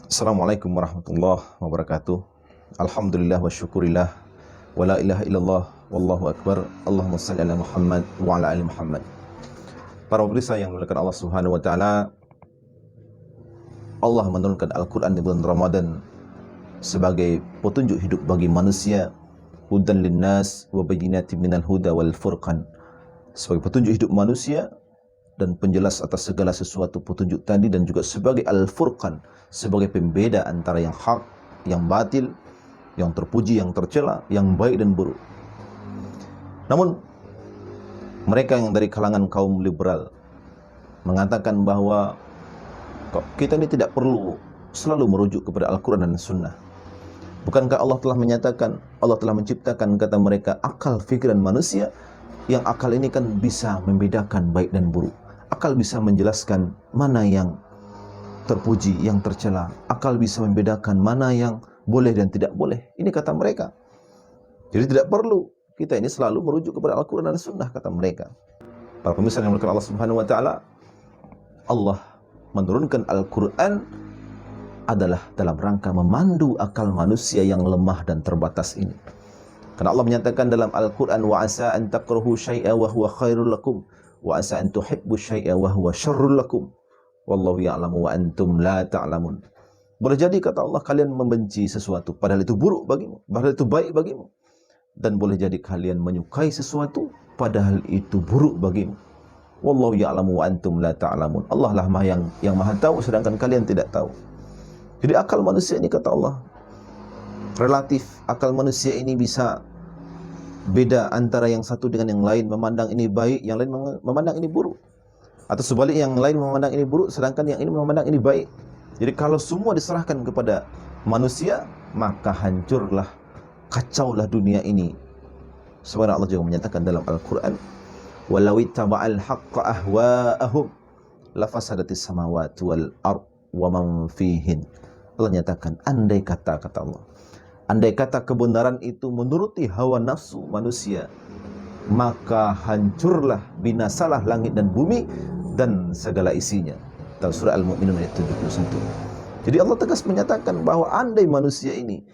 Assalamualaikum warahmatullahi wabarakatuh. Alhamdulillah wa syukurillah wa la ilaha illallah wallahu akbar. Allahumma salli ala Muhammad wa ala ali Muhammad. Para pemirsa yang dimuliakan Allah Subhanahu wa taala, Allah menurunkan Al-Qur'an di bulan Ramadan sebagai petunjuk hidup bagi manusia, hudan linnas wa bayyinatin minal huda wal furqan. Sebagai petunjuk hidup manusia dan penjelas atas segala sesuatu petunjuk tadi, dan juga sebagai al-furqan, sebagai pembeda antara yang hak, yang batil, yang terpuji, yang tercela, yang baik dan buruk. Namun mereka yang dari kalangan kaum liberal mengatakan bahwa kita ini tidak perlu selalu merujuk kepada Al-Quran dan Sunnah. Bukankah Allah telah menyatakan, Allah telah menciptakan, kata mereka, akal fikiran manusia, yang akal ini kan bisa membedakan baik dan buruk. Akal bisa menjelaskan mana yang terpuji, yang tercela. Akal bisa membedakan mana yang boleh dan tidak boleh. Ini kata mereka. Jadi tidak perlu kita ini selalu merujuk kepada Al-Quran dan Sunnah, kata mereka. Para pemirsa yang dimuliakan Allah Subhanahu wa taala, Allah menurunkan Al-Quran adalah dalam rangka memandu akal manusia yang lemah dan terbatas ini. Karena Allah menyatakan dalam Al-Quran, wa asa an takrahu syai'a wa huwa khairul lakum wa asa an tuhibbu syai'a wa huwa syarrul lakum wallahu ya'lamu wa antum la ta'lamun. Boleh jadi, kata Allah, kalian membenci sesuatu padahal itu buruk bagimu, padahal itu baik bagimu. Dan boleh jadi kalian menyukai sesuatu padahal itu buruk bagimu. Wallahu ya'lamu wa antum la ta'lamun. Allah lah yang maha tahu, sedangkan kalian tidak tahu. Jadi akal manusia ini, kata Allah, relatif. Akal manusia ini bisa beda antara yang satu dengan yang lain, memandang ini baik, yang lain memandang ini buruk. Atau sebaliknya, yang lain memandang ini buruk, sedangkan yang ini memandang ini baik. Jadi kalau semua diserahkan kepada manusia, maka hancurlah, kacaulah dunia ini. Sebagaimana Allah juga menyatakan dalam Al-Quran, walau ittaba'al haqqa ahwa'ahum lafasadatis samawati wal ard wa man fihin. Allah nyatakan, andai kata Allah, andai kata kebenaran itu menuruti hawa nafsu manusia, maka hancurlah, binasalah langit dan bumi dan segala isinya. Dalam surah Al-Mu'minun ayat 71. Jadi Allah tegas menyatakan bahwa andai manusia ini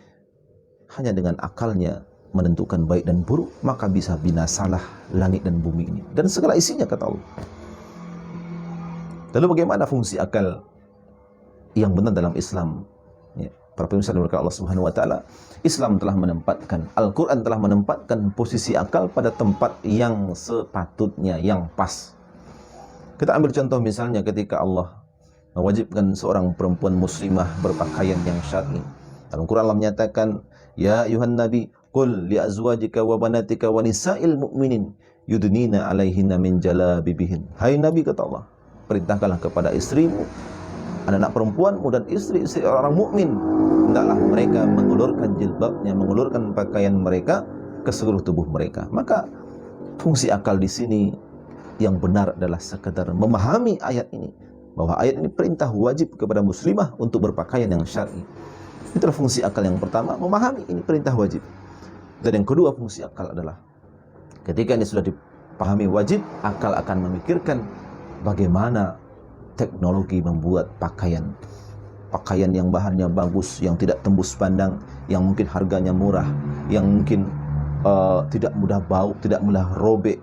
hanya dengan akalnya menentukan baik dan buruk, maka bisa binasalah langit dan bumi ini dan segala isinya, kata Allah. Lalu bagaimana fungsi akal yang benar dalam Islam? Ya, para pemirsa dari Allah Subhanahu wa taala, Islam telah menempatkan, Al-Quran telah menempatkan posisi akal pada tempat yang sepatutnya, yang pas. Kita ambil contoh misalnya ketika Allah mewajibkan seorang perempuan muslimah berpakaian yang syar'i. Dalam Quran Allah menyatakan, ya ayuhan nabi qul li azwajika wa banatika wa nisa'il mu'minin yudnina 'alaihinna min jalabibihin. Hai Nabi, kata Allah, perintahkanlah kepada istrimu, anak-anak perempuanmu, dan istri-istri orang mukmin, hendaklah mereka mengulurkan jilbabnya, mengulurkan pakaian mereka ke seluruh tubuh mereka. Maka fungsi akal di sini yang benar adalah sekedar memahami ayat ini, bahwa ayat ini perintah wajib kepada muslimah untuk berpakaian yang syar'i. Itulah fungsi akal yang pertama, memahami ini perintah wajib. Dan yang kedua, fungsi akal adalah ketika ini sudah dipahami wajib, akal akan memikirkan bagaimana teknologi membuat pakaian yang bahannya bagus, yang tidak tembus pandang, yang mungkin harganya murah, yang mungkin tidak mudah bau, tidak mudah robek.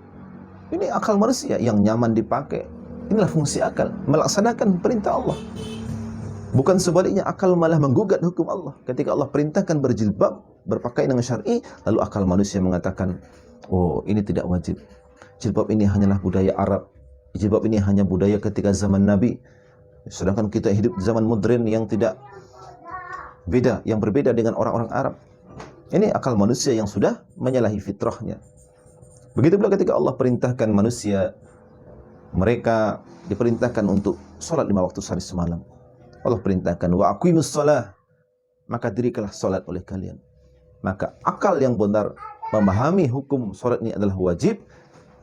Ini akal manusia yang nyaman dipakai. Inilah fungsi akal, melaksanakan perintah Allah. Bukan sebaliknya, akal malah menggugat hukum Allah. Ketika Allah perintahkan berjilbab, berpakaian dengan syar'i, lalu akal manusia mengatakan, oh, ini tidak wajib. Jilbab ini hanyalah budaya Arab. Jilbab ini hanya budaya ketika zaman Nabi. Sedangkan kita hidup di zaman modern yang tidak beda, yang berbeda dengan orang-orang Arab. Ini akal manusia yang sudah menyalahi fitrahnya. Begitu pula ketika Allah perintahkan manusia, mereka diperintahkan untuk sholat 5 waktu sehari semalam. Allah perintahkan, wa aqimus shalah, maka dirikanlah sholat oleh kalian. Maka akal yang benar memahami hukum sholat ini adalah wajib,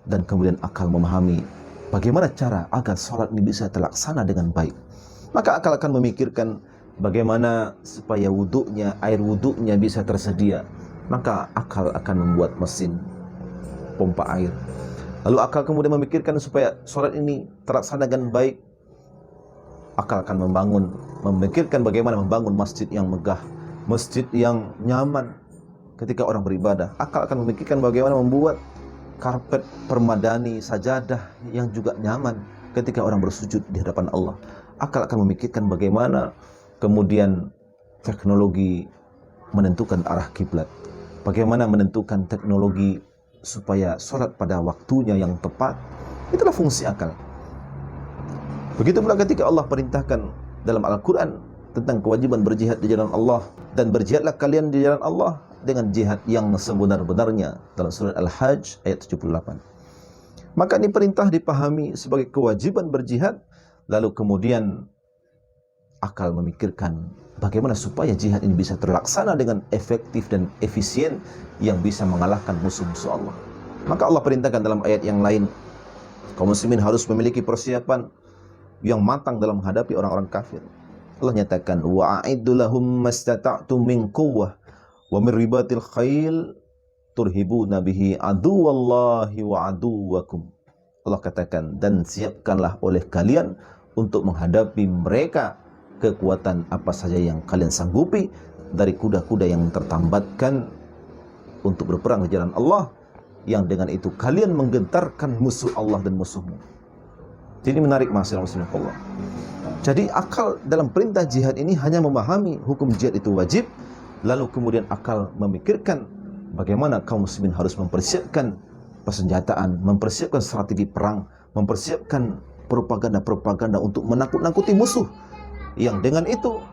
dan kemudian akal memahami bagaimana cara agar sholat ini bisa terlaksana dengan baik. Maka akal akan memikirkan bagaimana supaya wuduknya, air wuduknya bisa tersedia. Maka akal akan membuat mesin pompa air. Lalu akal kemudian memikirkan supaya sholat ini terlaksana dengan baik. Akal akan membangun memikirkan bagaimana membangun masjid yang megah, masjid yang nyaman ketika orang beribadah. Akal akan memikirkan bagaimana membuat karpet permadani, sajadah yang juga nyaman ketika orang bersujud di hadapan Allah. Akal akan memikirkan bagaimana kemudian teknologi menentukan arah kiblat, bagaimana menentukan teknologi supaya sholat pada waktunya yang tepat. Itulah fungsi akal. Begitu pula ketika Allah perintahkan dalam Al-Quran tentang kewajiban berjihad di jalan Allah, dan berjihadlah kalian di jalan Allah dengan jihad yang sebenar-benarnya, dalam surat Al-Hajj ayat 78. Maka ini perintah dipahami sebagai kewajiban berjihad, lalu kemudian akal memikirkan bagaimana supaya jihad ini bisa terlaksana dengan efektif dan efisien yang bisa mengalahkan musuh-musuh Allah. Maka Allah perintahkan dalam ayat yang lain, kaum muslimin harus memiliki persiapan yang matang dalam menghadapi orang-orang kafir. Allah nyatakan, wa'iddu lahum mastata'tum min quwwah wa min ribatil khail turhibuna bihi aduwallahi wa aduwakum. Allah katakan, dan siapkanlah oleh kalian untuk menghadapi mereka kekuatan apa saja yang kalian sanggupi dari kuda-kuda yang tertambatkan untuk berperang di jalan Allah, yang dengan itu kalian menggentarkan musuh Allah dan musuhmu. Jadi menarik masalah muslimin Allah. Jadi akal dalam perintah jihad ini hanya memahami hukum jihad itu wajib, lalu kemudian akal memikirkan bagaimana kaum muslimin harus mempersiapkan persenjataan, mempersiapkan strategi perang, mempersiapkan propaganda-propaganda untuk menakut-nakuti musuh, yang dengan itu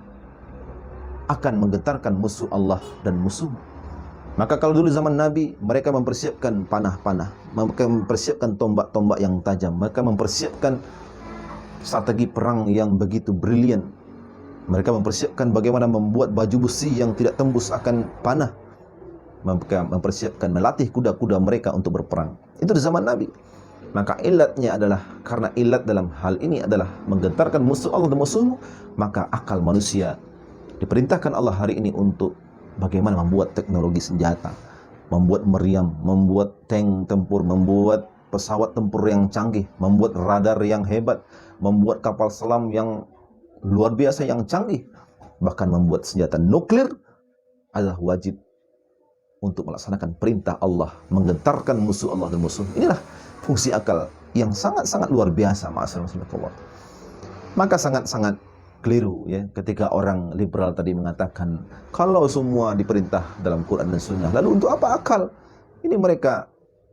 akan menggetarkan musuh Allah dan musuh. Maka kalau dulu zaman Nabi, mereka mempersiapkan panah-panah, mereka mempersiapkan tombak-tombak yang tajam, mereka mempersiapkan strategi perang yang begitu brilian. Mereka mempersiapkan bagaimana membuat baju besi yang tidak tembus akan panah. Mereka mempersiapkan melatih kuda-kuda mereka untuk berperang. Itu di zaman Nabi. Maka ilatnya adalah, karena ilat dalam hal ini adalah menggentarkan musuh Allah dan musuhmu, maka akal manusia diperintahkan Allah hari ini untuk bagaimana membuat teknologi senjata, membuat meriam, membuat tank tempur, membuat pesawat tempur yang canggih, membuat radar yang hebat, membuat kapal selam yang luar biasa yang canggih, bahkan membuat senjata nuklir adalah wajib untuk melaksanakan perintah Allah, menggentarkan musuh Allah dan musuh. Inilah fungsi akal yang sangat-sangat luar biasa, ma'asyiral. Maka sangat-sangat keliru ya ketika orang liberal tadi mengatakan kalau semua diperintah dalam Quran dan Sunnah, lalu untuk apa akal? Ini mereka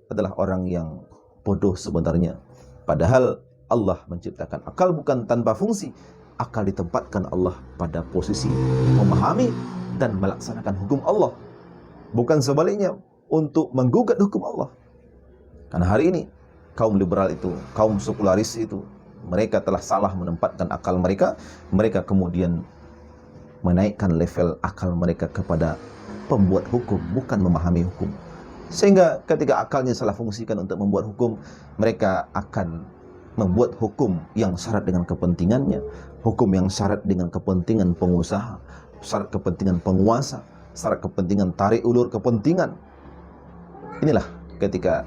adalah orang yang bodoh sebenarnya. Padahal Allah menciptakan akal bukan tanpa fungsi. Akal ditempatkan Allah pada posisi memahami dan melaksanakan hukum Allah, bukan sebaliknya untuk menggugat hukum Allah. Karena hari ini kaum liberal itu, kaum sekularis itu, mereka telah salah menempatkan akal mereka. Mereka kemudian menaikkan level akal mereka kepada pembuat hukum, bukan memahami hukum. Sehingga ketika akalnya salah fungsikan untuk membuat hukum, mereka akan membuat hukum yang syarat dengan kepentingannya, hukum yang syarat dengan kepentingan pengusaha, syarat kepentingan penguasa, syarat kepentingan tarik ulur kepentingan. Inilah ketika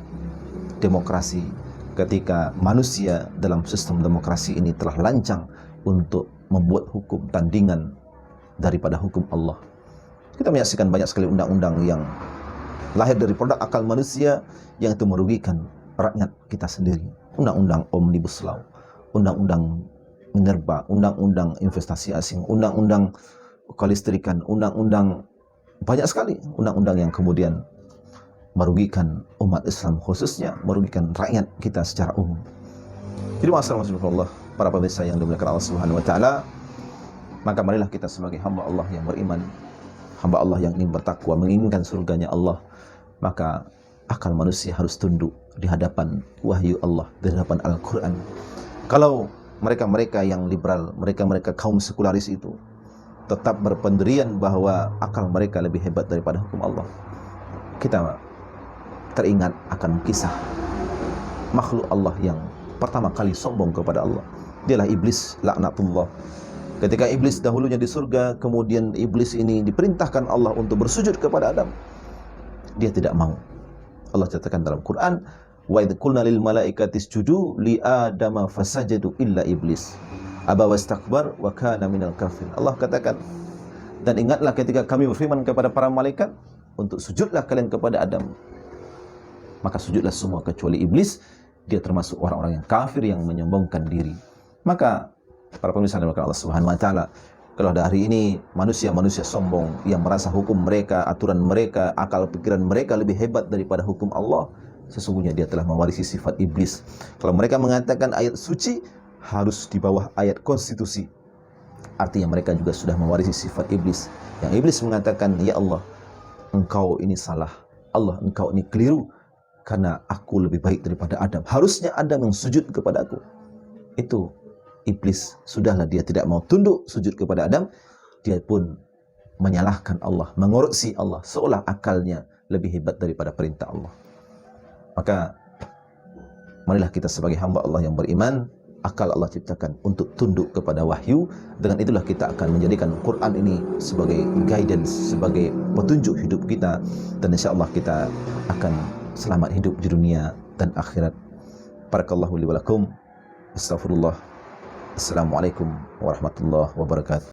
demokrasi, ketika manusia dalam sistem demokrasi ini telah lancang untuk membuat hukum tandingan daripada hukum Allah. Kita menyaksikan banyak sekali undang-undang yang lahir dari produk akal manusia yang itu merugikan rakyat kita sendiri. Undang-undang Omnibus Law, undang-undang minerba, undang-undang investasi asing, undang-undang kelistrikan, undang-undang banyak sekali undang-undang yang kemudian merugikan umat Islam, khususnya merugikan rakyat kita secara umum. Jadi masalah Allah, para pemirsa yang dimuliakan Allah Subhanahu wa taala, maka marilah kita sebagai hamba Allah yang beriman, hamba Allah yang ingin bertakwa, menginginkan surganya Allah, maka akal manusia harus tunduk di hadapan wahyu Allah, di hadapan Al-Quran. Kalau mereka-mereka yang liberal, mereka-mereka kaum sekularis itu tetap berpendirian bahwa akal mereka lebih hebat daripada hukum Allah, kita teringat akan kisah makhluk Allah yang pertama kali sombong kepada Allah. Dialah iblis, laknatullah. Ketika iblis dahulunya di surga, kemudian iblis ini diperintahkan Allah untuk bersujud kepada Adam, dia tidak mau. Allah katakan dalam Quran, wa idh qulna lil malaikati isjudu li adama fasajadu illa iblis. aba wastakbar wa kana minal kafirin. Allah katakan, dan ingatlah ketika kami berfirman kepada para malaikat untuk sujudlah kalian kepada Adam, maka sujudlah semua kecuali iblis, dia termasuk orang-orang yang kafir yang menyombongkan diri. Maka para pemirsa dan Allah Subhanahu wa taala, kalau ada hari ini manusia-manusia sombong yang merasa hukum mereka, aturan mereka, akal pikiran mereka lebih hebat daripada hukum Allah, sesungguhnya dia telah mewarisi sifat iblis. Kalau mereka mengatakan ayat suci harus di bawah ayat konstitusi, artinya mereka juga sudah mewarisi sifat iblis. Yang iblis mengatakan, ya Allah, engkau ini salah, Allah engkau ini keliru, karena aku lebih baik daripada Adam, harusnya Adam yang sujud kepada aku. Itu iblis. Sudahlah dia tidak mau tunduk sujud kepada Adam, dia pun menyalahkan Allah, mengoreksi Allah, seolah akalnya lebih hebat daripada perintah Allah. Maka marilah kita sebagai hamba Allah yang beriman, akal Allah ciptakan untuk tunduk kepada wahyu. Dengan itulah kita akan menjadikan Quran ini sebagai guidance, sebagai petunjuk hidup kita, dan insya Allah kita akan selamat hidup di dunia dan akhirat. Barakallahu li wa lakum. Astaghfirullah. Assalamualaikum warahmatullahi wabarakatuh.